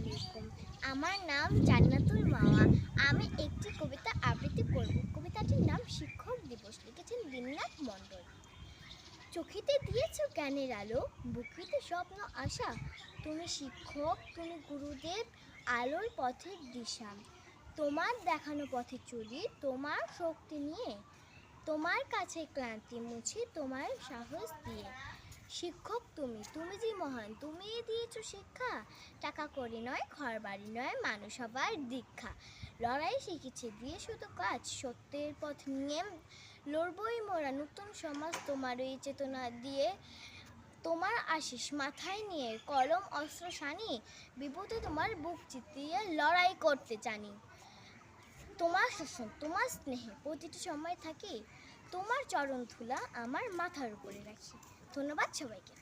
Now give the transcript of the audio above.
আলাইকুম। আমার নাম জান্নাতুল মাওয়া। আমি একটি কবিতা আবৃত্তি করব। কবিতাটির নাম শিক্ষক দিবস। লিখেছেন দীননাথ মণ্ডল। চোখেতে দিয়েছ জ্ঞানের আলো, বুকেতে স্বপ্ন আশা। তুমি শিক্ষক, তুমি গুরুদেব, আলোর পথের দিশা। তোমার দেখানো পথে চলি, তোমার শক্তি নিয়ে। তোমার কাছে ক্লান্তি মুছি, তোমার সাহস দিয়ে। শিক্ষক তুমি, তুমি যে মহান, তুমি দিয়েছো শিক্ষা। টাকা করি নয়, ঘর বাড়ি নয়, মানুষ হবার দীক্ষা। লড়াই শিখেছে দিয়ে শুধু কাজ, সত্যের পথ নিয়ে লড়বই মোরা নতুন সমাজ তোমার এই চেতনা দিয়ে। তোমার আশিস মাথায় নিয়ে কলম অস্ত্র শানি, বিপদে তোমার বুক চিতিয়ে লড়াই করতে জানি। তোমার শাসন, তোমার স্নেহে প্রতিটি সময় থাকি, তোমার চরণ ধুলা আমার মাথার উপরে রাখি। ধন্যবাদ সবাইকে।